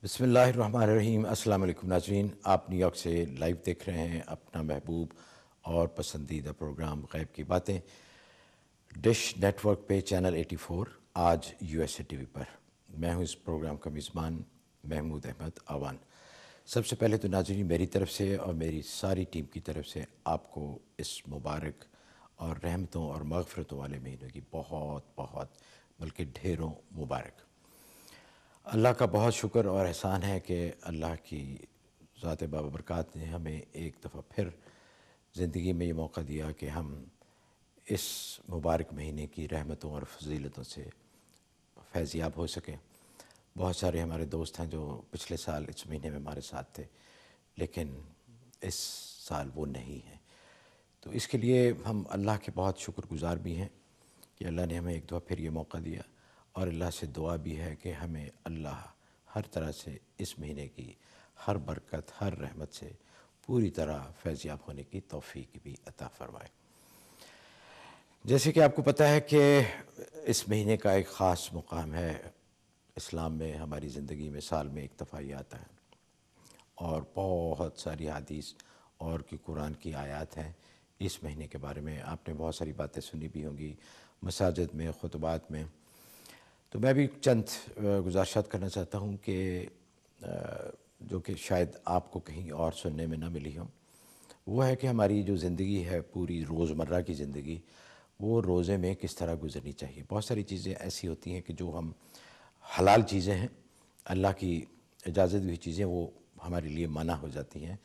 بسم اللہ الرحمن الرحیم۔ السلام علیکم ناظرین، آپ نیو یارک سے لائیو دیکھ رہے ہیں اپنا محبوب اور پسندیدہ پروگرام غیب کی باتیں، ڈش نیٹ ورک پہ چینل 84، آج U S A T V پر۔ میں ہوں اس پروگرام کا میزبان محمود احمد آوان۔ سب سے پہلے تو ناظرین میری طرف سے اور میری ساری ٹیم کی طرف سے آپ کو اس مبارک اور رحمتوں اور مغفرتوں والے مہینے کی بہت بہت بلکہ ڈھیروں مبارک۔ اللہ کا بہت شکر اور احسان ہے کہ اللہ کی ذات بابرکات نے ہمیں ایک دفعہ پھر زندگی میں یہ موقع دیا کہ ہم اس مبارک مہینے کی رحمتوں اور فضیلتوں سے فیض یاب ہو سکیں۔ بہت سارے ہمارے دوست ہیں جو پچھلے سال اس مہینے میں ہمارے ساتھ تھے، لیکن اس سال وہ نہیں ہیں، تو اس کے لیے ہم اللہ کے بہت شکر گزار بھی ہیں کہ اللہ نے ہمیں ایک دفعہ پھر یہ موقع دیا، اور اللہ سے دعا بھی ہے کہ ہمیں اللہ ہر طرح سے اس مہینے کی ہر برکت، ہر رحمت سے پوری طرح فیض یاب ہونے کی توفیق بھی عطا فرمائے۔ جیسے کہ آپ کو پتہ ہے کہ اس مہینے کا ایک خاص مقام ہے اسلام میں، ہماری زندگی میں سال میں ایک دفعہ یہ آتا ہے، اور بہت ساری حدیث اور قرآن کی آیات ہیں اس مہینے کے بارے میں۔ آپ نے بہت ساری باتیں سنی بھی ہوں گی مساجد میں، خطبات میں، تو میں بھی چند گزارشات کرنا چاہتا ہوں کہ جو کہ شاید آپ کو کہیں اور سننے میں نہ ملی ہوں۔ وہ ہے کہ ہماری جو زندگی ہے، پوری روزمرہ کی زندگی، وہ روزے میں کس طرح گزرنی چاہیے۔ بہت ساری چیزیں ایسی ہوتی ہیں کہ جو ہم حلال چیزیں ہیں، اللہ کی اجازت ہوئی چیزیں، وہ ہمارے لیے منع ہو جاتی ہیں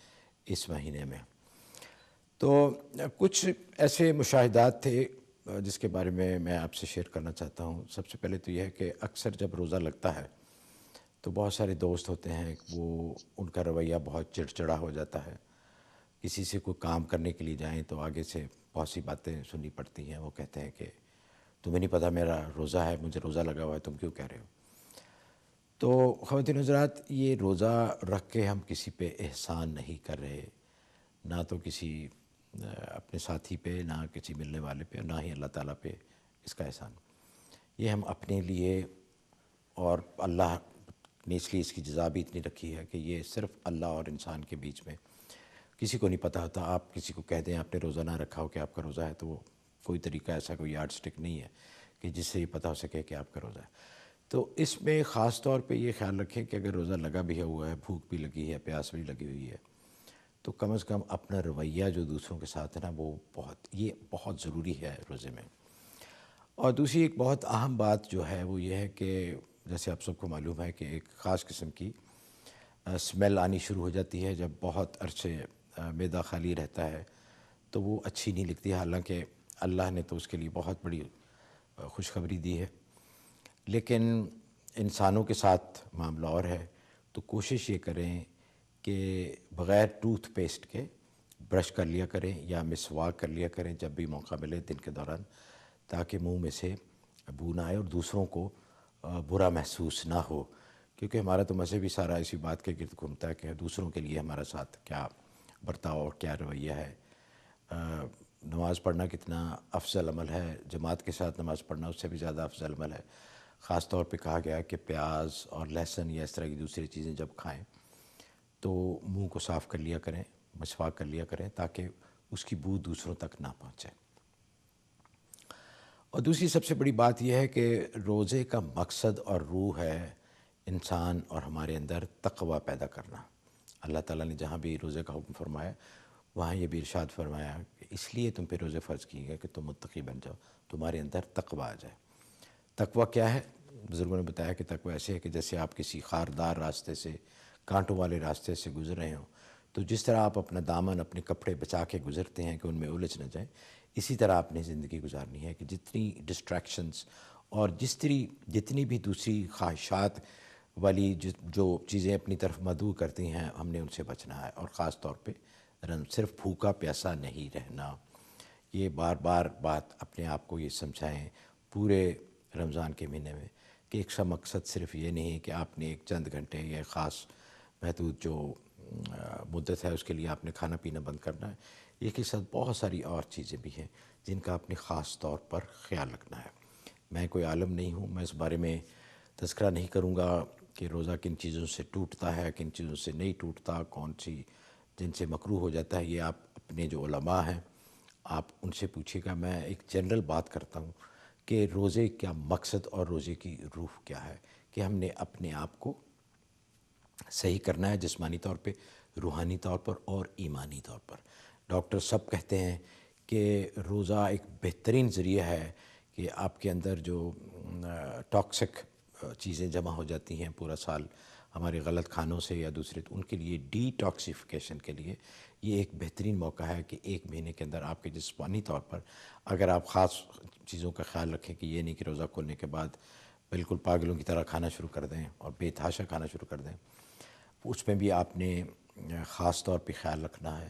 اس مہینے میں۔ تو کچھ ایسے مشاہدات تھے جس کے بارے میں آپ سے شیئر کرنا چاہتا ہوں۔ سب سے پہلے تو یہ ہے کہ اکثر جب روزہ لگتا ہے تو بہت سارے دوست ہوتے ہیں، وہ ان کا رویہ بہت چڑچڑا ہو جاتا ہے۔ کسی سے کوئی کام کرنے کے لیے جائیں تو آگے سے بہت سی باتیں سننی پڑتی ہیں۔ وہ کہتے ہیں کہ تمہیں نہیں پتہ میرا روزہ ہے، مجھے روزہ لگا ہوا ہے، تم کیوں کہہ رہے ہو؟ تو خواتین حضرات، یہ روزہ رکھ کے ہم کسی پہ احسان نہیں کر رہے، نہ تو کسی اپنے ساتھی پہ، نہ کسی ملنے والے پہ، نہ ہی اللہ تعالیٰ پہ اس کا احسان۔ یہ ہم اپنے لیے، اور اللہ نے اس لیے اس کی جزا بھی اتنی رکھی ہے کہ یہ صرف اللہ اور انسان کے بیچ میں، کسی کو نہیں پتہ ہوتا۔ آپ کسی کو کہہ دیں آپ نے روزہ نہ رکھا ہو کہ آپ کا روزہ ہے، تو وہ کوئی طریقہ ایسا، کوئی یارڈ سٹک نہیں ہے کہ جس سے یہ پتہ ہو سکے کہ آپ کا روزہ ہے۔ تو اس میں خاص طور پہ یہ خیال رکھیں کہ اگر روزہ لگا بھی ہوا ہے، بھوک بھی لگی ہے، پیاس بھی لگی ہوئی ہے، تو کم از کم اپنا رویہ جو دوسروں کے ساتھ ہے نا، وہ بہت ضروری ہے روزے میں۔ اور دوسری ایک بہت اہم بات جو ہے وہ یہ ہے کہ جیسے آپ سب کو معلوم ہے کہ ایک خاص قسم کی سمیل آنی شروع ہو جاتی ہے جب بہت عرصے معدہ خالی رہتا ہے، تو وہ اچھی نہیں لگتی، حالانکہ اللہ نے تو اس کے لیے بہت بڑی خوشخبری دی ہے، لیکن انسانوں کے ساتھ معاملہ اور ہے۔ تو کوشش یہ کریں کہ بغیر ٹوتھ پیسٹ کے برش کر لیا کریں یا مسواک کر لیا کریں جب بھی موقع ملے دن کے دوران، تاکہ منہ میں سے بو نہ آئے اور دوسروں کو برا محسوس نہ ہو، کیونکہ ہمارا تو مذہب بھی سارا اسی بات کے گرد گھومتا ہے کہ دوسروں کے لیے ہمارا ساتھ کیا برتاؤ اور کیا رویہ ہے۔ نماز پڑھنا کتنا افضل عمل ہے، جماعت کے ساتھ نماز پڑھنا اس سے بھی زیادہ افضل عمل ہے۔ خاص طور پہ کہا گیا ہے کہ پیاز اور لہسن یا اس طرح کی دوسری چیزیں جب کھائیں تو منہ کو صاف کر لیا کریں، مسواک کر لیا کریں، تاکہ اس کی بو دوسروں تک نہ پہنچے۔ اور دوسری سب سے بڑی بات یہ ہے کہ روزے کا مقصد اور روح ہے انسان اور ہمارے اندر تقوی پیدا کرنا۔ اللہ تعالیٰ نے جہاں بھی روزے کا حکم فرمایا وہاں یہ بھی ارشاد فرمایا کہ اس لیے تم پہ روزے فرض کیے گئے کہ تم متقی بن جاؤ، تمہارے اندر تقوی آ جائے۔ تقوی کیا ہے؟ بزرگوں نے بتایا کہ تقوی ایسے ہے کہ جیسے آپ کسی خاردار راستے سے، کانٹوں والے راستے سے گزر رہے ہوں، تو جس طرح آپ اپنا دامن، اپنے کپڑے بچا کے گزرتے ہیں کہ ان میں الجھ نہ جائیں، اسی طرح آپ نے زندگی گزارنی ہے کہ جتنی ڈسٹریکشنز اور جتنی بھی دوسری خواہشات والی جو چیزیں اپنی طرف مدعو کرتی ہیں، ہم نے ان سے بچنا ہے، اور خاص طور پہ صرف بھوکا پیاسا نہیں رہنا۔ یہ بار بار بات اپنے آپ کو یہ سمجھائیں پورے رمضان کے مہینے میں کہ ایک سا مقصد صرف یہ نہیں کہ آپ نے ایک چند گھنٹے یا خاص محدود جو مدت ہے اس کے لیے آپ نے کھانا پینا بند کرنا ہے، یہ کے ساتھ بہت ساری اور چیزیں بھی ہیں جن کا آپ نے خاص طور پر خیال رکھنا ہے۔ میں کوئی عالم نہیں ہوں، میں اس بارے میں تذکرہ نہیں کروں گا کہ روزہ کن چیزوں سے ٹوٹتا ہے، کن چیزوں سے نہیں ٹوٹتا، کون سی جن سے مکروہ ہو جاتا ہے، یہ آپ اپنے جو علماء ہیں آپ ان سے پوچھیے گا۔ میں ایک جنرل بات کرتا ہوں کہ روزے کا مقصد اور روزے کی روح کیا ہے، کہ ہم نے اپنے آپ کو صحیح کرنا ہے جسمانی طور پہ، روحانی طور پر اور ایمانی طور پر۔ ڈاکٹر سب کہتے ہیں کہ روزہ ایک بہترین ذریعہ ہے کہ آپ کے اندر جو ٹاکسک چیزیں جمع ہو جاتی ہیں پورا سال ہمارے غلط کھانوں سے یا دوسرے، تو ان کے لیے ڈی ٹاکسیفیکیشن کے لیے یہ ایک بہترین موقع ہے کہ ایک مہینے کے اندر آپ کے جسمانی طور پر اگر آپ خاص چیزوں کا خیال رکھیں کہ یہ نہیں کہ روزہ کھولنے کے بعد بالکل پاگلوں کی طرح کھانا شروع کر دیں اور بے تحاشا کھانا شروع کر دیں، اس میں بھی آپ نے خاص طور پہ خیال رکھنا ہے۔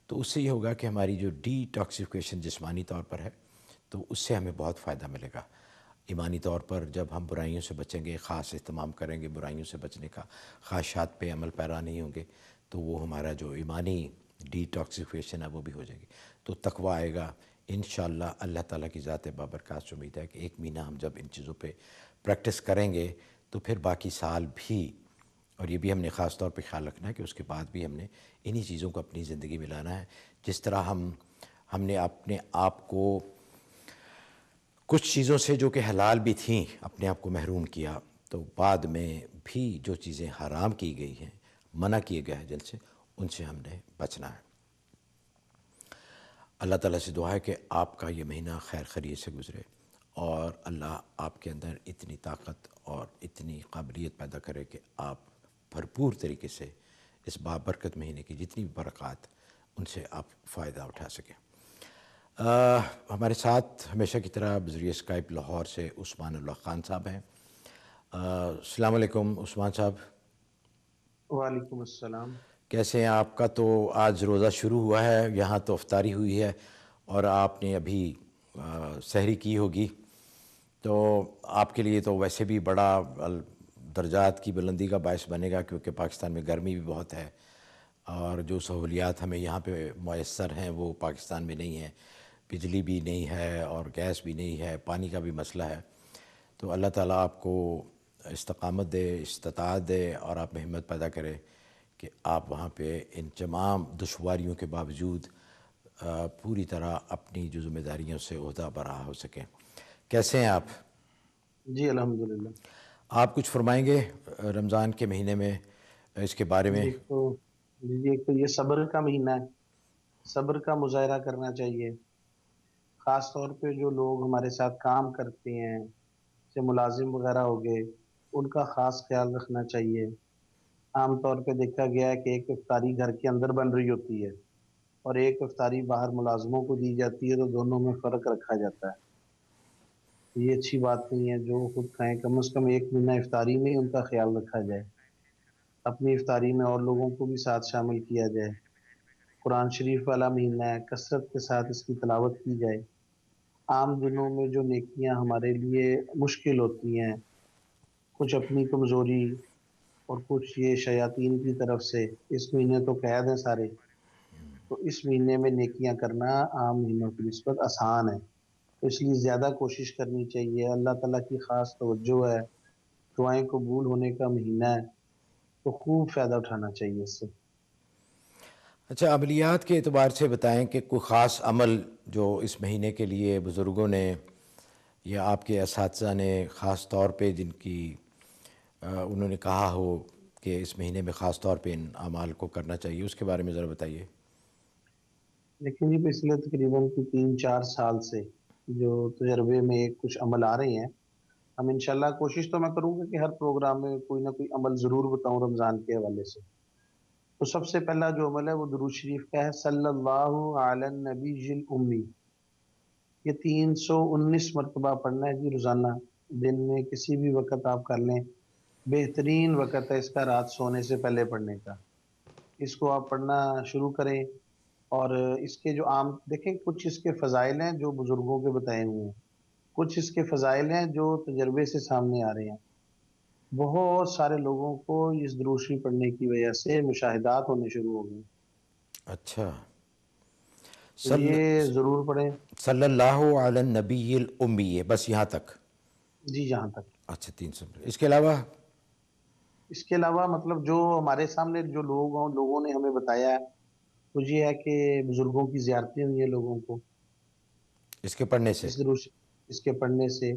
تو اس سے یہ ہوگا کہ ہماری جو ڈی ٹاکسیفیکیشن جسمانی طور پر ہے تو اس سے ہمیں بہت فائدہ ملے گا۔ ایمانی طور پر جب ہم برائیوں سے بچیں گے، خاص اہتمام کریں گے برائیوں سے بچنے کا، خواہشات پہ عمل پیرا نہیں ہوں گے، تو وہ ہمارا جو ایمانی ڈی ٹاکسیفیکیشن ہے وہ بھی ہو جائے گی، تو تقویٰ آئے گا انشاءاللہ۔ اللہ تعالیٰ کی ذات بابرکات سے امید ہے کہ ایک مہینہ ہم جب ان چیزوں پہ پریکٹس کریں گے تو پھر باقی سال بھی، اور یہ بھی ہم نے خاص طور پہ خیال رکھنا ہے کہ اس کے بعد بھی ہم نے انہی چیزوں کو اپنی زندگی میں لانا ہے۔ جس طرح ہم نے اپنے آپ کو کچھ چیزوں سے جو کہ حلال بھی تھیں اپنے آپ کو محروم کیا، تو بعد میں بھی جو چیزیں حرام کی گئی ہیں، منع کیے گئے ہیں جن سے، ان سے ہم نے بچنا ہے۔ اللہ تعالیٰ سے دعا ہے کہ آپ کا یہ مہینہ خیر خیریت سے گزرے، اور اللہ آپ کے اندر اتنی طاقت اور اتنی قابلیت پیدا کرے کہ آپ بھرپور طریقے سے اس بابرکت مہینے کی جتنی بھی برکات ان سے آپ فائدہ اٹھا سکیں۔ ہمارے ساتھ ہمیشہ کی طرح بذریعہ اسکائپ لاہور سے عثمان اللہ خان صاحب ہیں۔ السلام علیکم عثمان صاحب۔ وعلیکم السلام۔ کیسے ہیں آپ؟ کا تو آج روزہ شروع ہوا ہے، یہاں تو افطاری ہوئی ہے اور آپ نے ابھی سحری کی ہوگی، تو آپ کے لیے تو ویسے بھی بڑا درجات کی بلندی کا باعث بنے گا، کیونکہ پاکستان میں گرمی بھی بہت ہے اور جو سہولیات ہمیں یہاں پہ میسر ہیں وہ پاکستان میں نہیں ہیں۔ بجلی بھی نہیں ہے اور گیس بھی نہیں ہے، پانی کا بھی مسئلہ ہے۔ تو اللہ تعالیٰ آپ کو استقامت دے، استطاعت دے، اور آپ میں ہمت پیدا کرے کہ آپ وہاں پہ ان تمام دشواریوں کے باوجود پوری طرح اپنی جو ذمہ داریوں سے عہدہ برآ ہو سکیں۔ کیسے ہیں آپ؟ جی الحمدللہ۔ آپ کچھ فرمائیں گے رمضان کے مہینے میں اس کے بارے میں؟ ایک تو یہ صبر کا مہینہ ہے، صبر کا مظاہرہ کرنا چاہیے، خاص طور پہ جو لوگ ہمارے ساتھ کام کرتے ہیں جیسے ملازم وغیرہ ہو گئے، ان کا خاص خیال رکھنا چاہیے۔ عام طور پہ دیکھا گیا ہے کہ ایک افطاری گھر کے اندر بن رہی ہوتی ہے اور ایک افطاری باہر ملازموں کو دی جاتی ہے، تو دونوں میں فرق رکھا جاتا ہے۔ یہ اچھی بات نہیں ہے، جو خود کھائیں کم از کم ایک مہینہ افطاری میں ان کا خیال رکھا جائے، اپنی افطاری میں اور لوگوں کو بھی ساتھ شامل کیا جائے۔ قرآن شریف والا مہینہ ہے، کثرت کے ساتھ اس کی تلاوت کی جائے۔ عام دنوں میں جو نیکیاں ہمارے لیے مشکل ہوتی ہیں، کچھ اپنی کمزوری اور کچھ یہ شیاطین کی طرف سے، اس مہینے تو قید ہیں سارے، تو اس مہینے میں نیکیاں کرنا عام مہینوں کی نسبت آسان ہے، تو اس لیے زیادہ کوشش کرنی چاہیے۔ اللہ تعالیٰ کی خاص توجہ ہے، دعائیں قبول ہونے کا مہینہ ہے، تو خوب فائدہ اٹھانا چاہیے اس سے۔ اچھا، عملیات کے اعتبار سے بتائیں کہ کوئی خاص عمل جو اس مہینے کے لیے بزرگوں نے یا آپ کے اساتذہ نے خاص طور پہ جن کی انہوں نے کہا ہو کہ اس مہینے میں خاص طور پہ ان اعمال کو کرنا چاہیے، اس کے بارے میں ذرا بتائیے۔ لیکن یہ پچھلے تقریباً 3-4 سال سے جو تجربے میں کچھ عمل آ رہے ہیں، ہم انشاءاللہ کوشش تو میں کروں گا کہ ہر پروگرام میں کوئی نہ کوئی عمل ضرور بتاؤں رمضان کے حوالے سے۔ تو سب سے پہلا جو عمل ہے وہ درود شریف کا ہے، صلی اللہ علی النبی الامی۔ یہ 319 مرتبہ پڑھنا ہے جی روزانہ، دن میں کسی بھی وقت آپ کر لیں، بہترین وقت ہے اس کا رات سونے سے پہلے پڑھنے کا۔ اس کو آپ پڑھنا شروع کریں، اور اس کے جو عام دیکھیں، کچھ اس کے فضائل ہیں جو بزرگوں کے بتائے ہوئے ہیں، کچھ اس کے فضائل ہیں جو تجربے سے سامنے آ رہے ہیں۔ بہت سارے لوگوں کو اس درود شریف پڑھنے کی وجہ سے مشاہدات ہونے شروع ہو گئے، اچھا، تو یہ ضرور پڑھیں۔ صلی اللہ علی النبی الامی، بس یہاں تک؟ جی جہاں تک۔ اچھا، 300۔ اس کے علاوہ؟ اس کے علاوہ مطلب جو ہمارے سامنے جو لوگوں نے ہمیں بتایا ہے وہ یہ ہے کہ بزرگوں کی زیارتیں ہوئی ہیں لوگوں کو اس کے پڑھنے سے؟ اس دروش اس کے پڑھنے سے،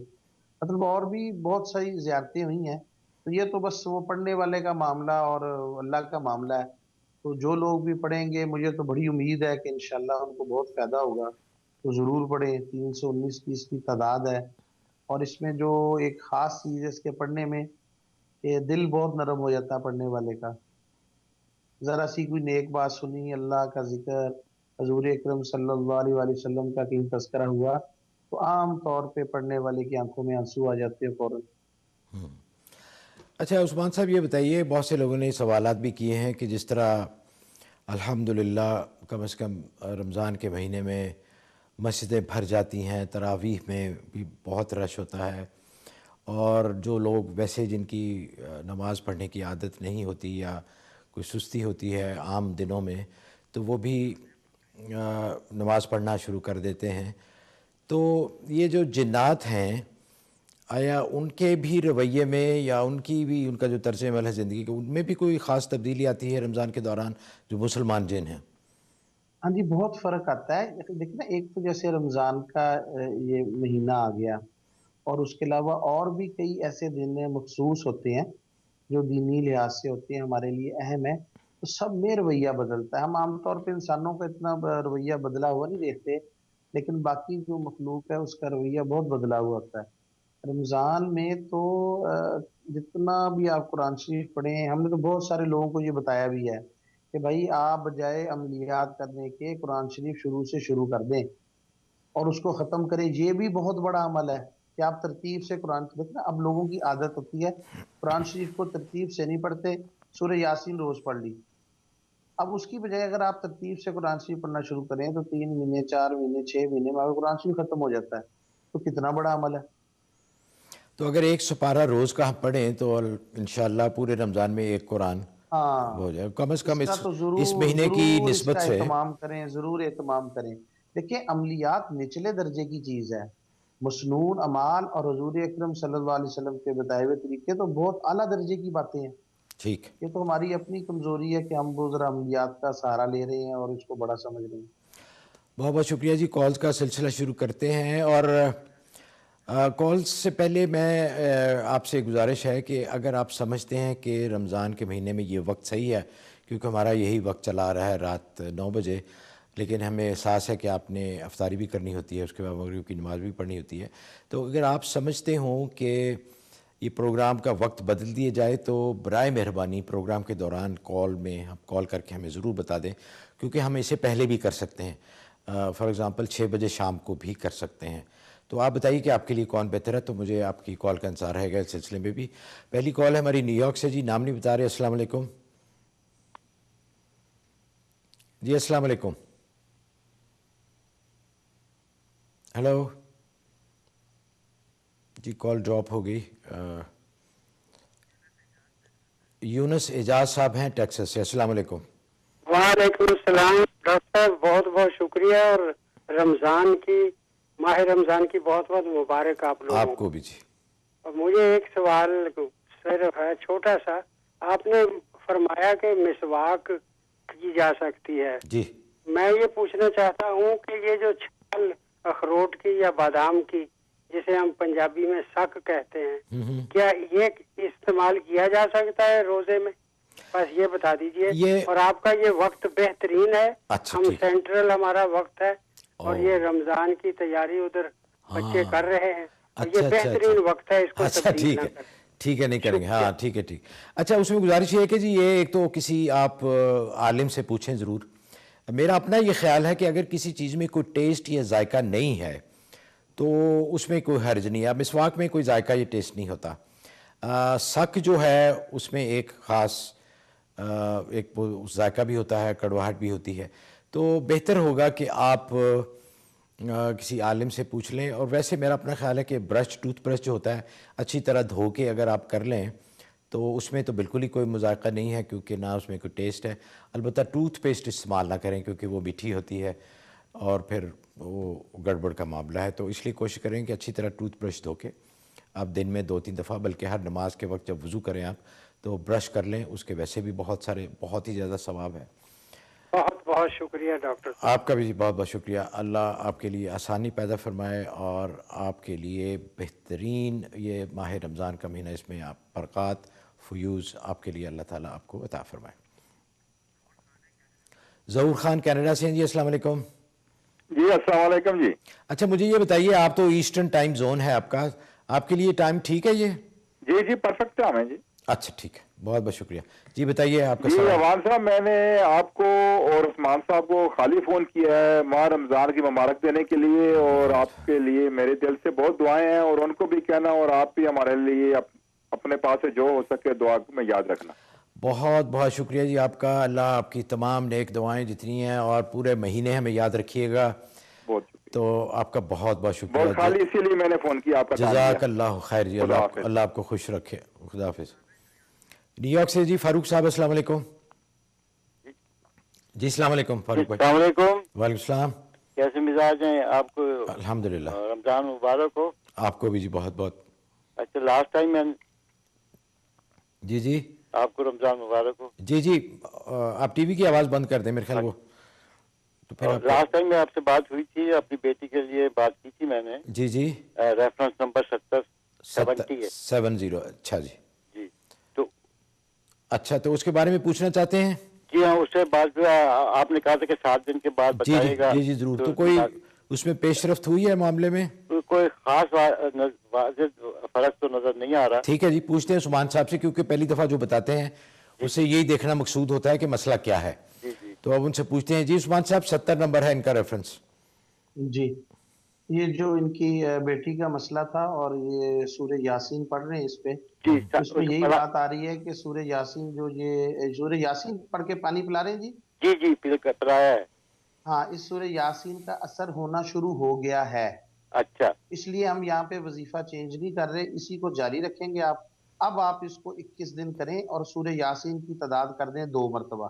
مطلب اور بھی بہت ساری زیارتیں ہوئی ہیں۔ تو یہ تو بس وہ پڑھنے والے کا معاملہ اور اللہ کا معاملہ ہے، تو جو لوگ بھی پڑھیں گے مجھے تو بڑی امید ہے کہ انشاءاللہ ان کو بہت فائدہ ہوگا، تو ضرور پڑھیں۔ 319 کی اس کی تعداد ہے، اور اس میں جو ایک خاص چیز ہے اس کے پڑھنے میں کہ دل بہت نرم ہو جاتا ہے پڑھنے والے کا۔ ذرا سی کوئی نیک بات سنی، اللہ کا ذکر، حضور اکرم صلی اللہ علیہ وآلہ وسلم کا کہیں تذکرہ ہوا تو عام طور پہ پڑھنے والے کی آنکھوں میں آنسو آ جاتے ہیں فوراً۔ اچھا عثمان صاحب، یہ بتائیے، بہت سے لوگوں نے سوالات بھی کیے ہیں کہ جس طرح الحمدللہ کم از کم رمضان کے مہینے میں مسجدیں بھر جاتی ہیں، تراویح میں بھی بہت رش ہوتا ہے، اور جو لوگ ویسے جن کی نماز پڑھنے کی عادت نہیں ہوتی یا کوئی سستی ہوتی ہے عام دنوں میں، تو وہ بھی نماز پڑھنا شروع کر دیتے ہیں، تو یہ جو جنات ہیں، آیا ان کے بھی رویے میں یا ان کا جو طرز عمل ہے زندگی کا، ان میں بھی کوئی خاص تبدیلی آتی ہے رمضان کے دوران جو مسلمان جن ہیں؟ ہاں جی، بہت فرق آتا ہے۔ دیکھیں نا، ایک تو جیسے رمضان کا یہ مہینہ آ گیا، اور اس کے علاوہ اور بھی کئی ایسے دن مخصوص ہوتے ہیں جو دینی لحاظ سے ہوتے ہیں ہمارے لیے اہم ہے، تو سب میں رویہ بدلتا ہے۔ ہم عام طور پہ انسانوں کا اتنا رویہ بدلا ہوا نہیں دیکھتے، لیکن باقی جو مخلوق ہے اس کا رویہ بہت بدلا ہوا ہوتا ہے۔ رمضان میں تو جتنا بھی آپ قرآن شریف پڑھیں، ہم نے تو بہت سارے لوگوں کو یہ بتایا بھی ہے کہ بھائی آپ بجائے عملیات کرنے کے قرآن شریف شروع سے شروع کر دیں اور اس کو ختم کریں۔ یہ بھی بہت بڑا عمل ہے کہ آپ ترتیب سے قرآن دیکھنا۔ اب لوگوں کی عادت ہوتی ہے قرآن شریف کو ترتیب سے نہیں پڑھتے، سورہ یاسین روز پڑھ لی۔ اب اس کی بجائے اگر آپ ترتیب سے قرآن شریف پڑھنا شروع کریں تو 3 مہینے، 4 مہینے، 6 مہینے میں آپ قرآن شریف ختم ہو جاتا ہے، تو کتنا بڑا عمل ہے۔ تو اگر ایک سپارہ روز کا ہم پڑھیں تو انشاءاللہ پورے رمضان میں ایک قرآن ہاں، ہو جائے، کم از اس کم کا تو اس ضرور مہینے کی ضرور اس کا نسبت سے۔ اہتمام کریں، ضرور اہتمام کریں۔ دیکھیں، عملیات نچلے درجے کی چیز ہے، مسنون اعمال اور حضور اکرم صلی اللہ علیہ وسلم کے بتائے ہوئے طریقے تو بہت اعلیٰ درجے کی باتیں ہیں۔ ٹھیک۔ یہ تو ہماری اپنی کمزوری ہے کہ ہم وہ ذرا عملیات کا سہارا لے رہے ہیں اور اس کو بڑا سمجھ رہے ہیں۔ بہت بہت شکریہ جی، کالز کا سلسلہ شروع کرتے ہیں، اور کالز سے پہلے میں آپ سے گزارش ہے کہ اگر آپ سمجھتے ہیں کہ رمضان کے مہینے میں یہ وقت صحیح ہے، کیونکہ ہمارا یہی وقت چلا آ رہا ہے رات 9 بجے، لیکن ہمیں احساس ہے کہ آپ نے افطاری بھی کرنی ہوتی ہے، اس کے بعد مغرب کی نماز بھی پڑھنی ہوتی ہے، تو اگر آپ سمجھتے ہوں کہ یہ پروگرام کا وقت بدل دیے جائے تو برائے مہربانی پروگرام کے دوران کال کر کے ہمیں ضرور بتا دیں، کیونکہ ہم اسے پہلے بھی کر سکتے ہیں، فار ایگزامپل 6 بجے شام کو بھی کر سکتے ہیں۔ تو آپ بتائیے کہ آپ کے لیے کون بہتر ہے، تو مجھے آپ کی کال کا انتظار رہے گا اس سلسلے میں بھی۔ پہلی کال ہے ہماری نیو یارک سے، جی نام نہیں بتا رہے۔ السلام علیکم جی، السلام علیکم، ہیلو جی، کال ڈراپ ہو گئی۔ یونس اعجاز صاحب ہیں ٹیکساس سے، السلام علیکم۔ وعلیکم السلام ڈاکٹر صاحب، بہت بہت شکریہ، اور ماہ رمضان کی بہت بہت مبارک آپ لوگوں آپ کو بھی جی۔ اور مجھے ایک سوال صرف ہے چھوٹا سا۔ آپ نے فرمایا کہ مسواک کی جا سکتی ہے، جی میں یہ پوچھنا چاہتا ہوں کہ یہ جو چھال اخروٹ کی یا بادام کی، جسے ہم پنجابی میں سک کہتے ہیں، کیا یہ استعمال کیا جا سکتا ہے روزے میں؟ بس یہ بتا دیجئے۔ اور آپ کا یہ وقت بہترین ہے، اچھا ہم ٹھیک، سینٹرل ہمارا وقت ہے، اور یہ رمضان کی تیاری ادھر بچے کر رہے ہیں، اور یہ بہترین وقت ہے، اس کو اچھا تبدیل ٹھیک نہ ہے، کریں۔ ٹھیک ہے، نہیں کریں گے، ہاں ٹھیک ہے، ٹھیک۔ اچھا، اس میں گزارش یہ ہے کہ جی یہ ایک تو کسی آپ عالم سے پوچھیں ضرور۔ میرا اپنا یہ خیال ہے کہ اگر کسی چیز میں کوئی ٹیسٹ یا ذائقہ نہیں ہے تو اس میں کوئی حرج نہیں ہے۔ اب مسواک میں کوئی ذائقہ یا ٹیسٹ نہیں ہوتا۔ سک جو ہے اس میں ایک خاص ایک ذائقہ بھی ہوتا ہے، کڑواہٹ بھی ہوتی ہے، تو بہتر ہوگا کہ آپ کسی عالم سے پوچھ لیں۔ اور ویسے میرا اپنا خیال ہے کہ ٹوتھ برش جو ہوتا ہے اچھی طرح دھو کے اگر آپ کر لیں تو اس میں تو بالکل ہی کوئی مذائقہ نہیں ہے، کیونکہ نہ اس میں کوئی ٹیسٹ ہے۔ البتہ ٹوتھ پیسٹ استعمال نہ کریں کیونکہ وہ میٹھی ہوتی ہے اور پھر وہ گڑبڑ کا معاملہ ہے، تو اس لیے کوشش کریں کہ اچھی طرح ٹوتھ برش دھو کے آپ دن میں 2-3 دفعہ، بلکہ ہر نماز کے وقت جب وضو کریں آپ تو برش کر لیں، اس کے ویسے بھی بہت ہی زیادہ ثواب ہے۔ بہت بہت شکریہ ڈاکٹر صاحب۔ آپ کا بھی بہت بہت شکریہ، اللہ آپ کے لیے آسانی پیدا فرمائے اور آپ کے لیے بہترین یہ ماہ رمضان کا مہینہ، اس میں آپ برکات فیوز آپ کے لیے اللہ تعالیٰ آپ کو عطا فرمائے۔ ظہور خان کینیڈا سے ہیں جی، السلام علیکم۔ جی السلام علیکم جی۔ اچھا مجھے یہ بتائیے، آپ تو ایسٹرن ٹائم زون ہے آپ کے لیے ٹائم ٹھیک ہے یہ؟ جی جی پرفیکٹ ٹائم ہے جی۔ اچھا ٹھیک ہے، بہت بہت شکریہ جی، بتائیے آپ کا جی سوال۔ عوان صاحب، میں نے آپ کو اور عثمان صاحب کو خالی فون کیا ہے ماہ رمضان کی مبارک دینے کے لیے، اور آپ کے لیے میرے دل سے بہت دعائیں ہیں، اور ان کو بھی کہنا اور آپ بھی ہمارے لیے اپنے پاس سے جو ہو سکے دعا میں یاد رکھنا۔ بہت بہت شکریہ جی آپ کا، اللہ آپ کی تمام نیک دعائیں جتنی ہیں اور پورے مہینے ہمیں یاد رکھیے گا۔ بہت شکریہ، تو آپ کا بہت بہت شکریہ، بہت خالی اسی لیے میں نے فون کیا، آپ کا کام جزاک کیا۔ اللہ خیر جی، خدا حافظ۔ اللہ آپ کو خوش رکھے، خدا حافظ۔ نیو یارک سے جی فاروق صاحب، السلام علیکم۔ جی السلام علیکم فاروق بھائی۔ السلام علیکم، وعلیکم السلام۔ کیسے مزاج ہیں آپ کو؟ الحمدللہ، رمضان مبارک ہو۔ آپ کو بھی جی بہت بہت۔ اچھا، لاسٹ ٹائم میں جی جی آپ کو رمضان مبارک ہو۔ جی جی، آپ ٹی وی کی آواز بند کر دیں میرے خیال وہ تو پھر آپ لاسٹ ٹائم میں آپ سے بات ہوئی تھی، اپنی بیٹی کے لیے بات کی تھی میں نے، جی جی ریفرنس نمبر 7070 ہے 70۔ اچھا جی، جی۔ تو اچھا تو اس کے بارے میں پوچھنا چاہتے ہیں؟ جی ہاں، اس سے بات آپ نے کہا تھا کہ 7 دن کے بعد جی جی بتائے گا۔ جی جی ضرور۔ تو کوئی اس میں پیش رفت ہوئی ہے معاملے میں؟ کوئی خاص واضح فرق تو نظر نہیں آ رہا۔ ٹھیک ہے جی، پوچھتے ہیں عثمان صاحب سے، کیونکہ پہلی دفعہ جو بتاتے ہیں اس سے یہی دیکھنا مقصود ہوتا ہے کہ مسئلہ کیا ہے۔ جی جی تو اب ان سے پوچھتے ہیں۔ جی عثمان صاحب، 70 نمبر ہے ان کا ریفرنس۔ جی، یہ جو ان کی بیٹی کا مسئلہ تھا، اور یہ سورہ یاسین پڑھ رہے ہیں اس پہ، جی، اس میں یہی بات آ رہی ہے کہ سورہ یاسین سورہ یاسین پڑھ کے پانی پلا رہے ہیں جی؟ جی جی پلایا ہے۔ ہاں، اس سورہ یاسین کا اثر ہونا شروع ہو گیا ہے، اچھا اس لیے ہم یہاں پہ وظیفہ چینج نہیں کر رہے، اسی کو جاری رکھیں گے آپ۔ اب آپ اس کو 21 دن کریں اور سورہ یاسین کی تعداد کر دیں 2 مرتبہ،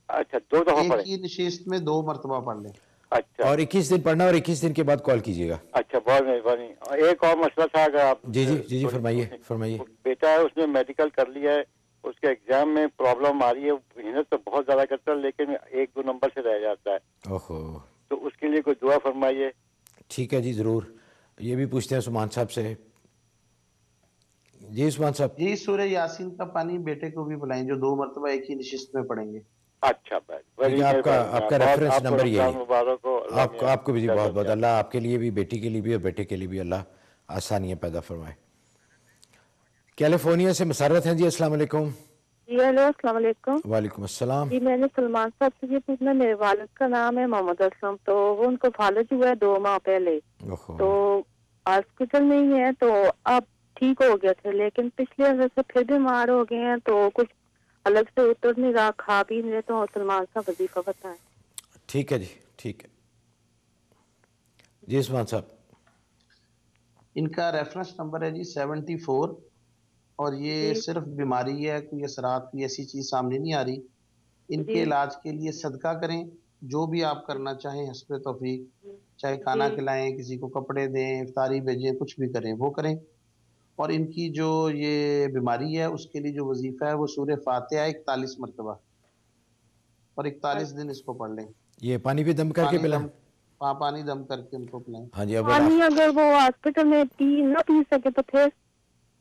اچھا، 2 دفعہ ایک پڑھیں۔ ہی نشست میں 2 مرتبہ پڑھ لیں۔ اچھا اور 21 دن پڑھنا، اور 21 دن کے بعد کال کیجیے گا۔ اچھا، بہت مہربانی۔ ایک اور مسئلہ تھا، اگر آپ جی جی جی جی فرمائیے فرمائیے۔ بیٹا ہے، اس نے میڈیکل کر لیا ہے، اس کے ایگزام میں پرابلم آ رہی ہے، محنت تو بہت زیادہ کرتا ہے لیکن 1-2 نمبر سے رہ جاتا ہے، اوہو، تو اس کے لیے کوئی دعا فرمائیے۔ ٹھیک ہے جی ضرور، یہ بھی پوچھتے ہیں عثمان صاحب سے۔ جی عثمان صاحب۔ جی، سورہ یاسین کا پانی بیٹے کو بھی پلائیں، جو 2 مرتبہ ایک ہی نشست میں پڑھیں گے۔ اچھا بھائی، آپ کا ریفرنس نمبر یہی ہے۔ مبارک ہو۔ آپ کو بھی جی بہت بہت، اللہ آپ کے لیے بھی، بیٹی کے لیے بھی اور بیٹے کے لیے بھی اللہ آسانیاں پیدا فرمائے۔ کیلیفورنیا سے مسرت ہیں جی، السلام علیکم۔ جی ہیلو، السلام علیکم۔ وعلیکم السلام۔ جی میں نے سلمان صاحب سے یہ پوچھنا، میرے والد کا نام ہے محمد اسلم، تو وہ ان کو فالج ہوا ہے 2 ماہ پہلے، تو ہاسپٹل میں ہی ہے، تو اب ٹھیک ہو گئے تھے، لیکن پچھلے ہفتے سے پھر بیمار ہو گئے ہیں، تو کچھ الگ سے اتر نہیں رہا، کھا بھی نہیں رہے، تو سلمان صاحب وظیفہ بتائیں۔ ٹھیک ہے جی، ٹھیک ہے جی عثمان صاحب۔ ان کا ریفرنس نمبر ہے جی 74، اور یہ صرف بیماری ہے، کوئی اثرات کی ایسی چیز سامنے نہیں آ رہی۔ ان کے علاج کے لیے صدقہ کریں، جو بھی آپ کرنا چاہیں حسب توفیق، چاہے کھانا کھلائیں، کسی کو کپڑے دیں، افطاری بھیجیں، کچھ بھی کریں وہ کریں۔ اور ان کی جو یہ بیماری ہے اس کے لیے جو وظیفہ ہے وہ سورہ فاتحہ 41 مرتبہ، اور 41 دن اس کو پڑھ لیں۔ یہ پانی پہ دم کر کے پلائیں؟ پانی دم کر کے ان کو پلائیں۔ ہاں جی، پانی اگر وہ ہاسپٹل میں نہ پی سکے تو پھر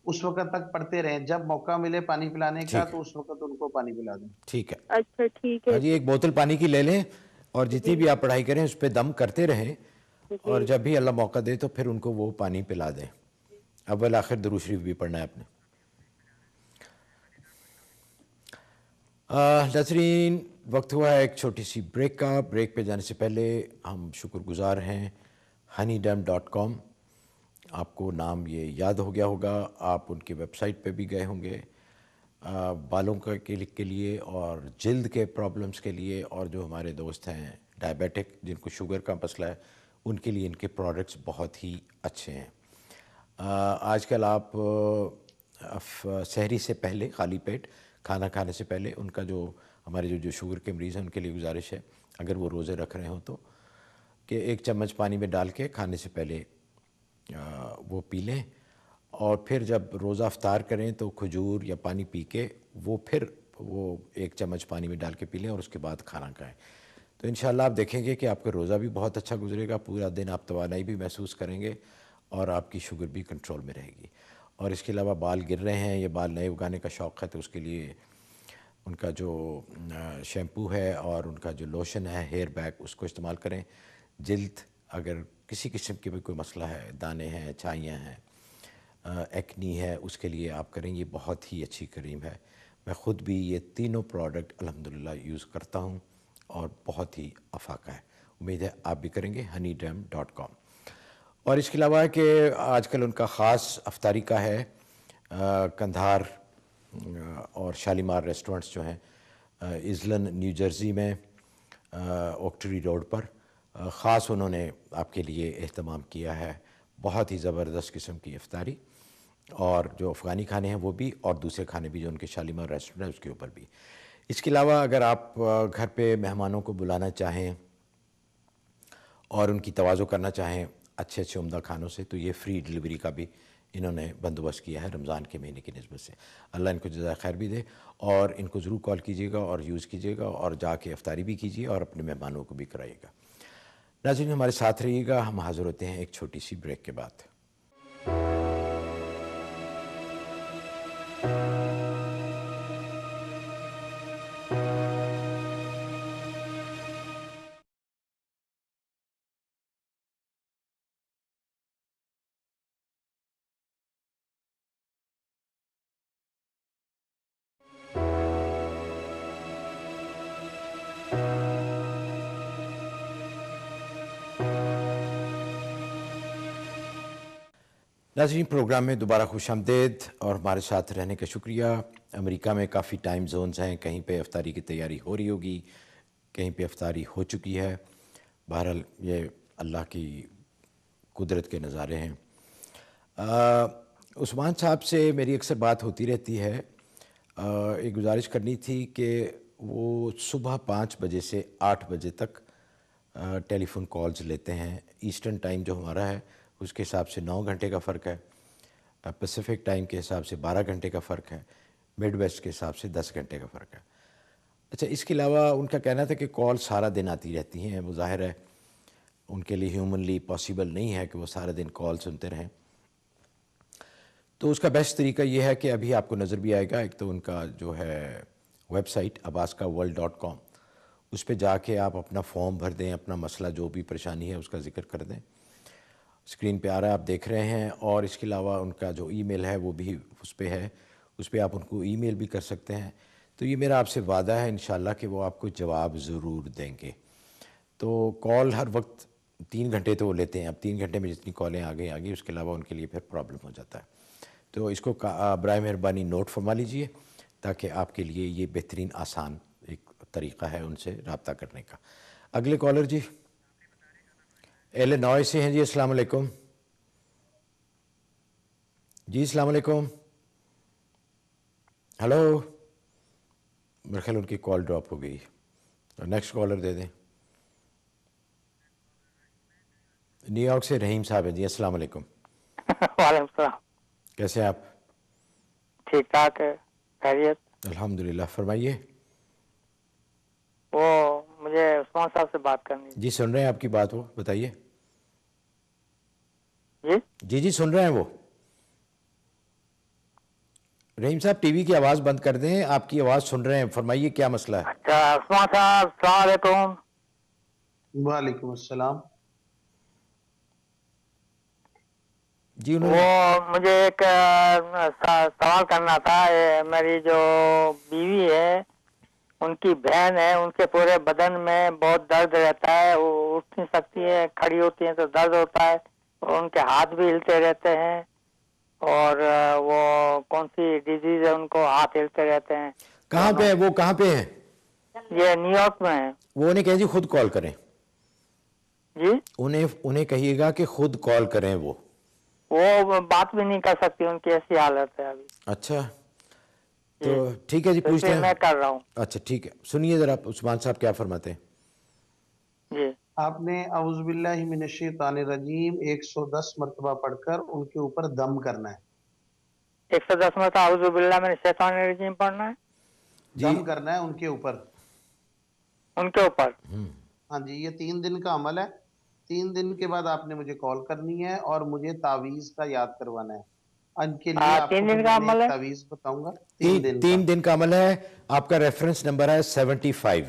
اس وقت تک پڑھتے رہیں، جب موقع ملے پانی پلانے کا تو اس وقت ان کو پانی پلا دیں۔ ٹھیک ہے۔ اچھا ٹھیک ہے ہاں جی، 1 بوتل پانی کی لے لیں، اور جتنی بھی آپ پڑھائی کریں اس پہ دم کرتے رہیں، اور جب بھی اللہ موقع دے تو پھر ان کو وہ پانی پلا دیں۔ اول آخر درود شریف بھی پڑھنا ہے آپ نے۔ ناظرین، وقت ہوا ہے ایک چھوٹی سی بریک کا۔ بریک پہ جانے سے پہلے ہم شکر گزار ہیں honeydim.com۔ آپ کو نام یہ یاد ہو گیا ہوگا، آپ ان کی ویب سائٹ پہ بھی گئے ہوں گے، بالوں کے لیے اور جلد کے پرابلمس کے لیے، اور جو ہمارے دوست ہیں ڈائبیٹک جن کو شوگر کا مسئلہ ہے ان کے لیے ان کے پروڈکٹس بہت ہی اچھے ہیں۔ آج کل آپ سحری سے پہلے، خالی پیٹ کھانا کھانے سے پہلے، ان کا جو ہمارے جو شوگر کے مریض ہیں ان کے لیے گزارش ہے، اگر وہ روزے رکھ رہے ہوں تو، کہ 1 چمچ پانی میں ڈال کے کھانے سے پہلے وہ پی لیں، اور پھر جب روزہ افطار کریں تو کھجور یا پانی پی کے پھر وہ 1 چمچ پانی میں ڈال کے پی لیں اور اس کے بعد کھانا کھائیں. تو انشاءاللہ آپ دیکھیں گے کہ آپ کا روزہ بھی بہت اچھا گزرے گا, پورا دن آپ توانائی بھی محسوس کریں گے اور آپ کی شوگر بھی کنٹرول میں رہے گی. اور اس کے علاوہ بال گر رہے ہیں, یہ بال نئے اگانے کا شوق ہے, تو اس کے لیے ان کا جو شیمپو ہے اور ان کا جو لوشن ہے ہیئر بیک اس کو استعمال کریں. جلد اگر کسی قسم کی بھی کوئی مسئلہ ہے, دانے ہیں, چھائیاں ہیں, ایکنی ہے, اس کے لیے آپ کریں. یہ بہت ہی اچھی کریم ہے. میں خود بھی یہ تینوں پروڈکٹ الحمدللہ یوز کرتا ہوں اور بہت ہی افاقہ ہے. امید ہے آپ بھی کریں گے. honeyderm.com. اور اس کے علاوہ کہ آج کل ان کا خاص افطاری کا ہے, کندھار اور شالیمار ریسٹورنٹس جو ہیں ایزلن نیو جرسی میں اوک ٹری روڈ پر, خاص انہوں نے آپ کے لیے اہتمام کیا ہے. بہت ہی زبردست قسم کی افطاری, اور جو افغانی کھانے ہیں وہ بھی, اور دوسرے کھانے بھی جو ان کے شالیمار ریسٹورنٹ ہے اس کے اوپر بھی. اس کے علاوہ اگر آپ گھر پہ مہمانوں کو بلانا چاہیں اور ان کی تواضع کرنا چاہیں اچھے اچھے عمدہ کھانوں سے, تو یہ فری ڈیلیوری کا بھی انہوں نے بندوبست کیا ہے رمضان کے مہینے کی نسبت سے. اللہ ان کو جزائے خیر بھی دے, اور ان کو ضرور کال کیجیے گا اور یوز کیجیے گا, اور جا کے افطاری بھی کیجیے اور اپنے مہمانوں کو بھی کرائیے گا. ناظرین ہمارے ساتھ رہیے گا, ہم حاضر ہوتے ہیں ایک چھوٹی سی بریک کے بعد. ناظرین پروگرام میں دوبارہ خوش آمدید, اور ہمارے ساتھ رہنے کا شکریہ. امریکہ میں کافی ٹائم زونز ہیں, کہیں پہ افطاری کی تیاری ہو رہی ہوگی, کہیں پہ افطاری ہو چکی ہے. بہرحال یہ اللہ کی قدرت کے نظارے ہیں. عثمان صاحب سے میری اکثر بات ہوتی رہتی ہے. ایک گزارش کرنی تھی کہ وہ صبح 5 بجے سے 8 بجے تک ٹیلی فون کالز لیتے ہیں. ایسٹرن ٹائم جو ہمارا ہے اس کے حساب سے 9 گھنٹے کا فرق ہے, پیسیفک ٹائم کے حساب سے 12 گھنٹے کا فرق ہے, مڈ ویسٹ کے حساب سے 10 گھنٹے کا فرق ہے. اچھا, اس کے علاوہ ان کا کہنا تھا کہ کال سارا دن آتی رہتی ہیں. وہ ظاہر ہے ان کے لیے ہیومنلی پاسیبل نہیں ہے کہ وہ سارا دن کال سنتے رہیں. تو اس کا بیسٹ طریقہ یہ ہے کہ ابھی آپ کو نظر بھی آئے گا, ایک تو ان کا جو ہے ویب سائٹ abbaskaworld.com, اس پہ جا کے آپ اپنا فارم بھر دیں, اپنا مسئلہ جو بھی پریشانی ہے اس کا ذکر کر دیں. اسکرین پہ آ رہا ہے, آپ دیکھ رہے ہیں. اور اس کے علاوہ ان کا جو ای میل ہے وہ بھی اس پہ ہے, اس پہ آپ ان کو ای میل بھی کر سکتے ہیں. تو یہ میرا آپ سے وعدہ ہے انشاءاللہ کہ وہ آپ کو جواب ضرور دیں گے. تو کال ہر وقت 3 گھنٹے تو وہ لیتے ہیں. اب 3 گھنٹے میں جتنی کالیں آگے آگے اس کے علاوہ ان کے لیے پھر پرابلم ہو جاتا ہے. تو اس کو برائے مہربانی نوٹ فرما لیجئے, تاکہ آپ کے لیے یہ بہترین آسان ایک طریقہ ہے ان سے رابطہ کرنے کا. اگلے کالر جی ایلینوائے سے ہیں جی. السلام علیکم جی. السلام علیکم. ہلو, میرے خیال ان کی کال ڈراپ ہو گئی. نیکسٹ کالر دے دیں. نیو یارک سے رحیم صاحب ہیں جی. السلام علیکم. وعلیکم السلام. کیسے ہیں آپ؟ ٹھیک ٹھاک ہے, خیریت الحمدللہ. فرمائیے. وہ مجھے عثمان صاحب سے بات کرنی جی سن رہے ہیں آپ کی بات, وہ بتائیے. جی جی جی سن رہے ہیں وہ. رحیم صاحب ٹی وی کی آواز بند کر دیں, آپ کی آواز سن رہے ہیں, فرمائیے کیا مسئلہ ہے. اچھا عثمان صاحب السلام علیکم. وعلیکم السلام. جی انہوں وہ نے مجھے ایک سوال کرنا تھا. میری جو بیوی ہے, ان کی بہن ہے, ان کے پورے بدن میں بہت درد رہتا ہے. وہ اٹھ نہیں سکتی ہے, کھڑی ہوتی ہیں تو درد ہوتا ہے, اور ان کے ہاتھ بھی ہلتے رہتے ہیں, اور وہ کون سی ڈیزیز ہے ان کو, ہاتھ ہلتے رہتے ہیں. کہاں پہ ہے, وہ کہاں پہ ہیں؟ یہ نیو یارک میں ہے. وہ انہیں کہیں جی خود کال کریں. جی انہیں کہیے گا کہ خود کال کریں. وہ بات بھی نہیں کر سکتی, ان کی ایسی حالت ہے ابھی. اچھا تو ٹھیک ہے جی, پوچھتے ہیں. میں کر رہا ہوں. اچھا ٹھیک ہے, سنیے ذرا عثمان صاحب کیا فرماتے ہیں. جی آپ نے اعوذ باللہ من الشیطان الرجیم 110 مرتبہ پڑھ کر ان کے اوپر دم کرنا ہے. 110 مرتبہ اعوذ باللہ من الشیطان الرجیم پڑھنا ہے؟ دم کرنا ہے ان کے اوپر. ہاں جی، یہ 3 دن کا عمل ہے. 3 دن کے بعد آپ نے مجھے کال کرنی ہے اور مجھے تعویذ کا یاد کروانا ہے. ان کے لیے آپ 3 دن کا عمل ہے. تعویذ بتاؤں گا. 3 دن کا عمل ہے. آپ کا ریفرنس نمبر ہے 75.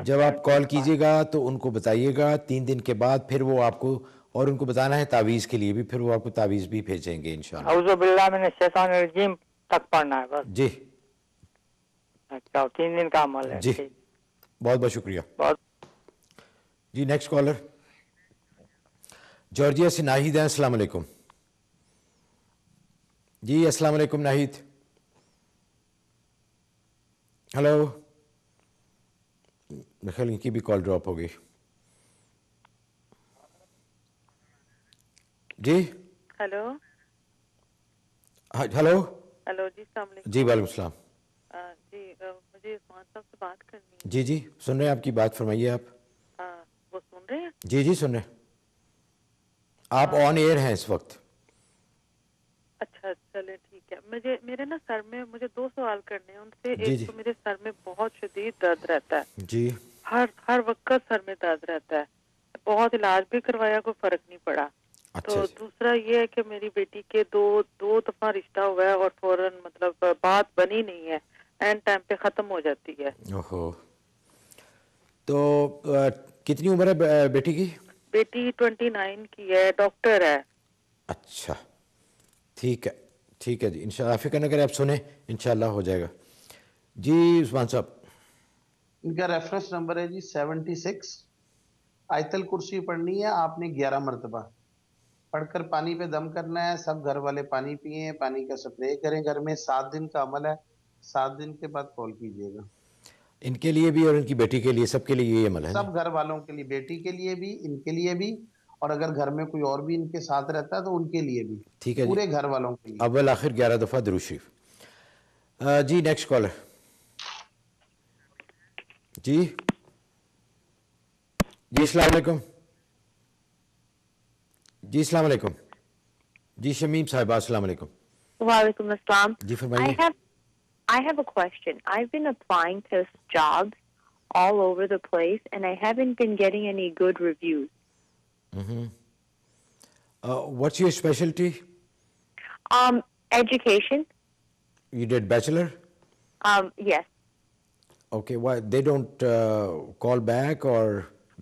جب آپ کال کیجیے گا تو ان کو بتائیے گا. 3 دن کے بعد پھر وہ آپ کو، اور ان کو بتانا ہے تعویذ کے لیے بھی، پھر وہ آپ کو تعویذ بھی بھیجیں گے انشاءاللہ. اعوذ باللہ من الشیطان الرجیم تک پڑھنا ہے بس. جی اچھا، 3 دن کا عمل ہے. جی بہت بہت شکریہ. جی نیکسٹ کالر جارجیا سے ناہید ہیں. السلام علیکم. جی السلام علیکم ناہید. ہلو. میرے خیال ان کی بھی کال ڈراپ ہو گئی. جی ہلو. ہلو. ہلو جی السلام علیکم. جی وعلیکم السلام. جی مجھے عثمان صاحب سے بات کرنی ہے. جی جی سن رہے ہیں آپ کی بات، فرمائیے آپ. وہ سن رہے ہیں؟ جی جی سن رہے ہیں. آپ آن ایئر ہیں اس وقت. اچھا چلے ٹھیک ہے. میرے نا سر میں مجھے 2 سوال کرنے ہیں ان سے. جی ایک تو میرے سر میں بہت شدید درد رہتا ہے. جی ہر وقت سر میں درد رہتا ہے. بہت علاج بھی کروایا، کوئی فرق نہیں پڑا. تو دوسرا یہ ہے کہ میری بیٹی کے دو دفعہ رشتہ ہوا ہے اور فوراً مطلب بات بنی نہیں ہے، اینڈ ٹائم پہ ختم ہو جاتی ہے. اوہو. تو کتنی عمر ہے بیٹی کی؟ بیٹی 29 کی ہے، ڈاکٹر ہے. اچھا ٹھیک ہے ٹھیک ہے جی انشاءاللہ. فکر نہ کریں، آپ سنیں انشاءاللہ ہو جائے گا. جی عثمان صاحب. ان کا ریفرنس نمبر ہے جی 76. آیت الکرسی پڑھنی ہے آپ نے 11 مرتبہ. پڑھ کر پانی پہ دم کرنا ہے. سب گھر والے پانی پئیں، پانی کا سپرے کریں گھر میں. 7 دن کا عمل ہے. 7 دن کے بعد کال کیجیے گا. ان کے لیے بھی اور ان کی بیٹی کے لیے، سب کے لیے یہ عمل ہے. سب گھر والوں کے لیے، بیٹی کے لیے بھی، ان کے لیے بھی، اور اگر گھر میں کوئی اور بھی ان کے ساتھ رہتا ہے تو ان کے لیے بھی. ٹھیک ہے جی. پورے گھر والوں کے لیے. اول آخر 11 دفعہ درود شریف. جی نیکسٹ کالر. جی جی السلام علیکم. جی السلام علیکم. جی شمیم صاحبہ السلام علیکم. وعلیکم السلام. جی فرمائیے. I have a question. I've been applying to jobs all over the place and I haven't been getting any good reviews. What's your specialty? Education. You did bachelor? Yes. Okay, why they don't call back or?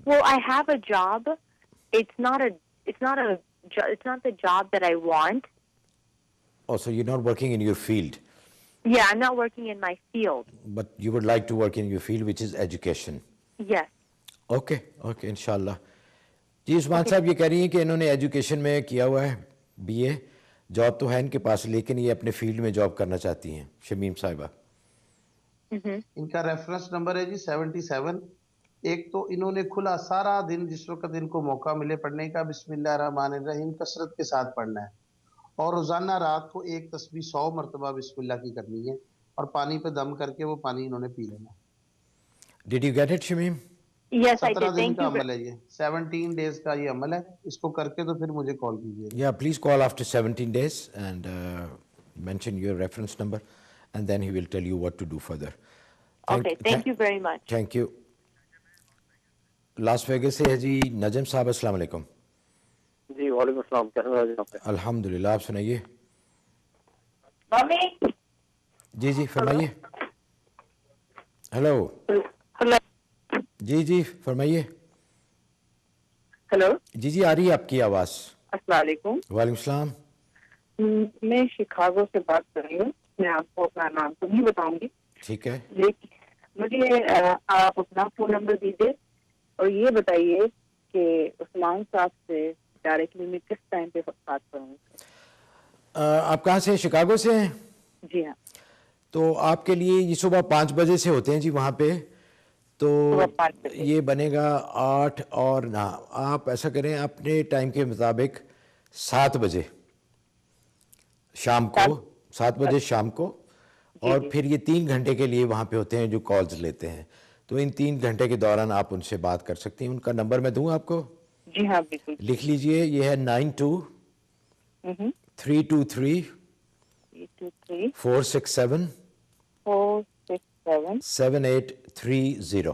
Well, I have a job. It's not the job that I want. Oh, so you're not working in your field. Yeah, I'm not working in my field. But you would like to work in your field, which is education. Yes. Okay, انشاءاللہ. جی عثمان صاحب یہ کہہ رہی ہیں کہ انہوں نے education میں کیا ہوا ہے BA. جاب تو ہے ان کے پاس لیکن یہ اپنے فیلڈ میں جاب کرنا چاہتی ہیں. شمیم صاحبہ. ان کا ریفرنس نمبر ہے جی 77. ایک تو انہوں نے کھلا سارا دن جس وقت ان کو موقع ملے پڑھنے کا بسم اللہ الرحمن الرحیم کثرت کے ساتھ پڑھنا ہے. اور روزانہ رات کو ایک تسبیح 100 مرتبہ بسم اللہ کی کرنی ہے اور پانی پہ دم کر کے وہ پانی انہوں نے پی لینا. Did you get it, Shamim? Yes, I 17 did. Then Thank کا you. عمل ہے یہ. 17 days کا یہ عمل ہے. اس کو کر کے تو پھر مجھے کال کیجیے. Yeah, please call after 17 days and mention your reference number and then he will tell you what to do further. Thank you very much. Thank you. Las Vegas سے ہے جی نجم صاحب السلام علیکم. جی وعلیکم السلام. کیسے؟ الحمدللہ آپ سنائیے. جی جی فرمائیے. ہلو. جی جی فرمائیے. ہلو. جی جی آ رہی ہے آپ کی آواز. السلام علیکم. وعلیکم السلام. میں شکاگو سے بات کر رہی ہوں. میں آپ کو اپنا نام تو نہیں بتاؤں گی. ٹھیک ہے. لیکن مجھے آپ اپنا فون نمبر دیجیے اور یہ بتائیے کہ عثمان صاحب سے ڈائریکٹلی میں کس ٹائم پہ بات کروں. آپ کہاں سے ہیں؟ شکاگو سے ہیں؟ جی ہاں. تو آپ کے لیے یہ صبح 5 بجے سے ہوتے ہیں جی وہاں پہ. تو یہ بنے گا 8 اور نہ آپ ایسا کریں اپنے ٹائم کے مطابق 7 بجے شام کو 7 بجے شام کو. اور پھر یہ 3 گھنٹے کے لیے وہاں پہ ہوتے ہیں جو کالز لیتے ہیں. تو ان 3 گھنٹے کے دوران آپ ان سے بات کر سکتی ہیں. ان کا نمبر میں دوں آپ کو. جی ہاں بالکل. لکھ لیجئے. یہ ہے 92 323 323 467 467 7830.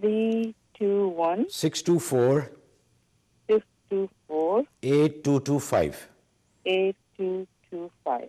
321 624 624 8225. 8225.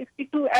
62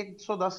110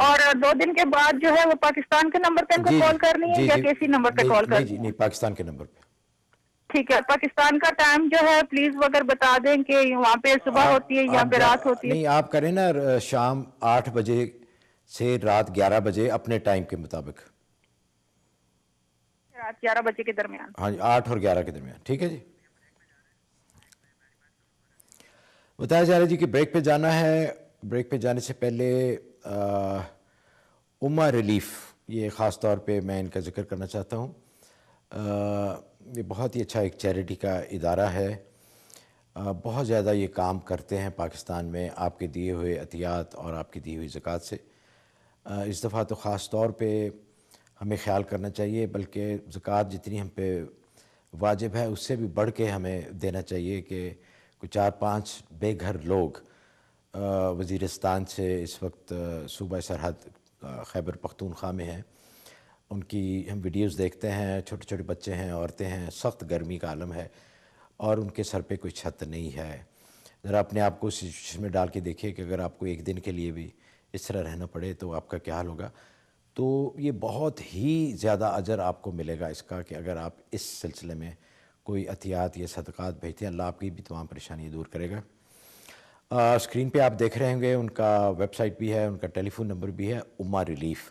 اور 2 دن کے بعد جو ہے وہ پاکستان کے نمبر پہ ان کو کال کرنی ہے یا کسی نمبر پہ کال کرنی ہے؟ نہیں پاکستان کے نمبر پہ. ٹھیک ہے. پاکستان کا ٹائم جو ہے پلیز اگر بتا دیں کہ وہاں پہ صبح ہوتی ہے یا پھر رات ہوتی ہے؟ نہیں آپ کریں نا شام 8 بجے سے رات 11 بجے اپنے ٹائم کے مطابق. رات 11 بجے کے درمیان. ہاں جی 8 اور 11 کے درمیان. ٹھیک ہے جی. بتایا جا رہا ہے جی کہ بریک پہ جانا ہے. بریک پہ جانے سے پہلے امہ ریلیف یہ خاص طور پہ میں ان کا ذکر کرنا چاہتا ہوں. یہ بہت ہی اچھا ایک چیریٹی کا ادارہ ہے. بہت زیادہ یہ کام کرتے ہیں پاکستان میں آپ کے دیے ہوئے عطیات اور آپ کی دی ہوئی زکوٰۃ سے. اس دفعہ تو خاص طور پہ ہمیں خیال کرنا چاہیے بلکہ زکوٰۃ جتنی ہم پہ واجب ہے اس سے بھی بڑھ کے ہمیں دینا چاہیے کہ کوئی 4-5 بے گھر لوگ وزیرستان سے اس وقت صوبہ سرحد خیبر پختونخوا میں ہیں. ان کی ہم ویڈیوز دیکھتے ہیں. چھوٹے چھوٹے بچے ہیں, عورتیں ہیں, سخت گرمی کا عالم ہے اور ان کے سر پہ کوئی چھت نہیں ہے. ذرا اپنے آپ کو اس میں ڈال کے دیکھیے کہ اگر آپ کو ایک دن کے لیے بھی اس طرح رہنا پڑے تو آپ کا کیا حال ہوگا. تو یہ بہت ہی زیادہ اجر آپ کو ملے گا اس کا کہ اگر آپ اس سلسلے میں کوئی عطیات یا صدقات بھیجتے ہیں. اللہ آپ کی بھی تمام پریشانی دور کرے گا. اسکرین پہ آپ دیکھ رہے ہوں گے ان کا ویب سائٹ بھی ہے, ان کا ٹیلی فون نمبر بھی ہے امہ ریلیف.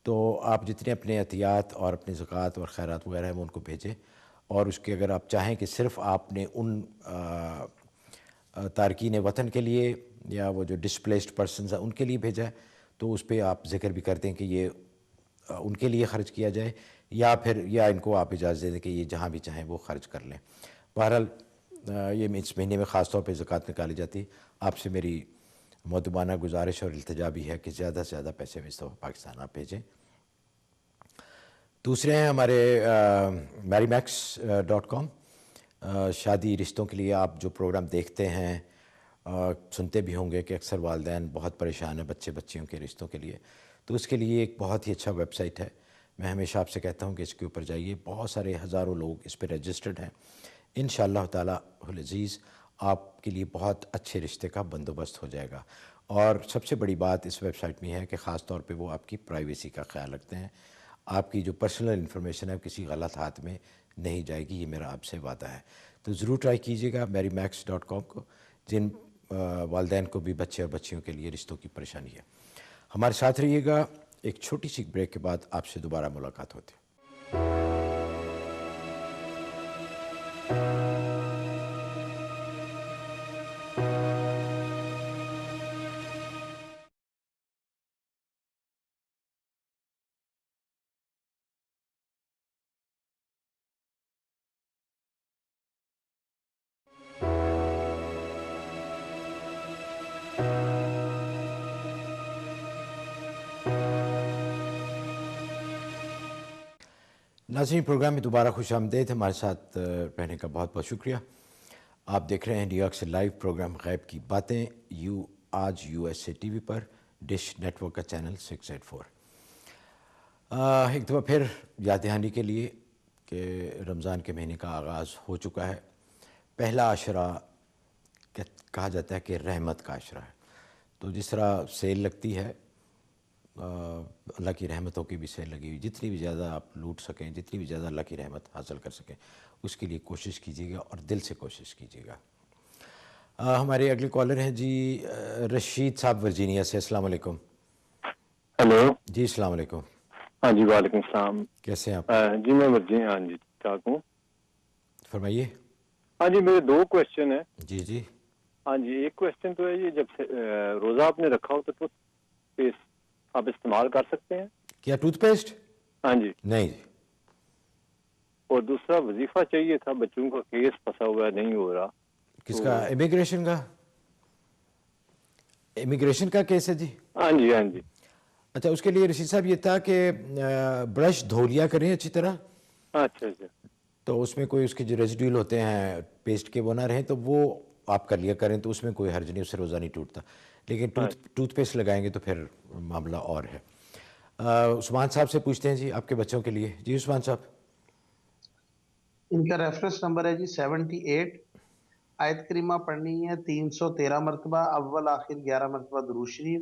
تو آپ جتنے اپنے عطیات اور اپنے زکوٰۃ اور خیرات وغیرہ ہیں وہ ان کو بھیجیں. اور اس کے اگر آپ چاہیں کہ صرف آپ نے ان تارکین وطن کے لیے یا وہ جو ڈسپلیسڈ پرسنز ہیں ان کے لیے بھیجا ہے تو اس پہ آپ ذکر بھی کرتے ہیں کہ یہ ان کے لیے خرچ کیا جائے یا پھر یا ان کو آپ اجازت دے دیں کہ یہ جہاں بھی چاہیں وہ خرچ کر لیں. بہرحال یہ اس مہینے میں خاص طور پہ زکوٰۃ نکالی جاتی ہے. آپ سے میری مؤدبانہ گزارش اور التجا بھی ہے کہ زیادہ سے زیادہ پیسے اس دفعہ پاکستان آپ بھیجیں. دوسرے ہیں ہمارے marimax.com. شادی رشتوں کے لیے آپ جو پروگرام دیکھتے ہیں سنتے بھی ہوں گے کہ اکثر والدین بہت پریشان ہیں بچیوں کے رشتوں کے لیے. تو اس کے لیے ایک بہت ہی اچھا ویب سائٹ ہے. میں ہمیشہ آپ سے کہتا ہوں کہ اس کے اوپر جائیے. بہت سارے ہزاروں لوگ اس پہ رجسٹرڈ ہیں. انشاءاللہ تعالی العزیز آپ کے لیے بہت اچھے رشتے کا بندوبست ہو جائے گا. اور سب سے بڑی بات اس ویب سائٹ میں ہے کہ خاص طور پہ وہ آپ کی پرائیویسی کا خیال رکھتے ہیں. آپ کی جو پرسنل انفارمیشن ہے کسی غلط ہاتھ میں نہیں جائے گی. یہ میرا آپ سے وعدہ ہے. تو ضرور ٹرائی کیجیے گا marimax.com کو جن والدین کو بھی بچے اور بچیوں کے لیے رشتوں کی پریشانی ہے. ہمارے ساتھ رہیے گا. ایک چھوٹی سی بریک کے بعد آپ سے دوبارہ ملاقات ہوتی ہے. ناظرین پروگرام میں دوبارہ خوش آمدید. ہمارے ساتھ رہنے کا بہت بہت شکریہ. آپ دیکھ رہے ہیں نیو یارک سے لائیو پروگرام غیب کی باتیں آج USA ٹی وی پر ڈش نیٹ ورک کا چینل 684. ایک دفعہ پھر یاد دہانی کے لیے کہ رمضان کے مہینے کا آغاز ہو چکا ہے. پہلا عشرہ کہا جاتا ہے کہ رحمت کا عشرہ ہے. تو جس طرح سیل لگتی ہے اللہ کی رحمتوں کی بھی سیل لگی ہوئی. جتنی بھی زیادہ آپ لوٹ سکیں جتنی بھی زیادہ اللہ کی رحمت حاصل کر سکیں اس کے لیے کوشش کیجیے گا اور دل سے کوشش کیجیے گا. ہمارے اگلے کالر ہیں جی رشید صاحب ورجینیا سے. السلام علیکم. ہلو جی السلام علیکم. ہاں جی وعلیکم السلام. کیسے ہیں آپ؟ جی میں ورجینیا. ہاں جی ٹھیک ہوں. فرمائیے. ہاں جی میرے 2 کوشچن ہیں. جی جی. ہاں جی ایک کوشچن تو ہے یہ جب سے روزہ آپ نے رکھا ہو تو ٹوتھ پیسٹ آپ استعمال کر سکتے ہیں کیا؟ Tooth paste? ہاں جی. نہیں. اور دوسرا وظیفہ چاہیے تھا. بچوں کا کیس پھنسا ہوا ہے نہیں ہو رہا. کس کا؟ امیگریشن کا؟ امیگریشن کا کیس ہے جی؟ ہاں جی ہاں جی. اچھا اس کے لیے رشید صاحب یہ تھا کہ برش دھو لیا کریں اچھی طرح. اچھا اچھا. تو اس میں کوئی اس کے جو ریزیڈیول ہوتے ہیں پیسٹ کے وہ نہ رہیں تو وہ آپ کر لیا کریں تو اس میں کوئی حرج نہیں, اس سے روزہ نہیں ٹوٹتا. لیکن ٹوتھ پیسٹ لگائیں گے تو پھر معاملہ اور ہے. عثمان صاحب سے پوچھتے ہیں جی آپ کے بچوں کے لیے. جی عثمان صاحب. ان کا ریفرنس نمبر ہے جی 78. آیت کریمہ پڑھنی ہے 313 مرتبہ, اول آخر 11 مرتبہ درود شریف,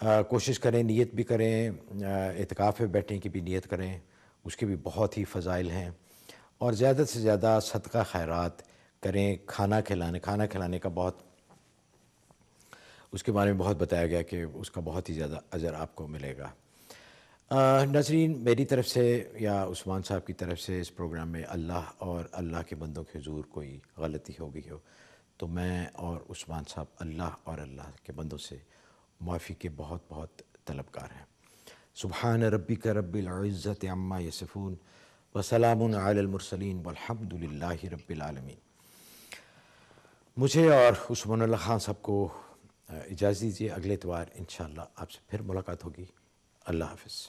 کوشش کریں، نیت بھی کریں، اعتکاف میں بیٹھنے کی بھی نیت کریں، اس کے بھی بہت ہی فضائل ہیں، اور زیادہ سے زیادہ صدقہ خیرات کریں. کھانا کھلانے کا بہت، اس کے بارے میں بہت بتایا گیا کہ اس کا بہت ہی زیادہ اجر آپ کو ملے گا. ناظرین، میری طرف سے یا عثمان صاحب کی طرف سے اس پروگرام میں اللہ اور اللہ کے بندوں کے حضور کوئی غلطی ہو گئی ہو تو میں اور عثمان صاحب اللہ اور اللہ کے بندوں سے معافی کے بہت بہت طلبگار ہیں. سبحان ربک رب العزت عما یصفون وسلام علی المرسلین والحمد للہ رب العالمین. مجھے اور عثمان اللہ خان صاحب کو اجازت دیجیے، اگلے اتوار انشاءاللہ آپ سے پھر ملاقات ہوگی. اللہ حافظ.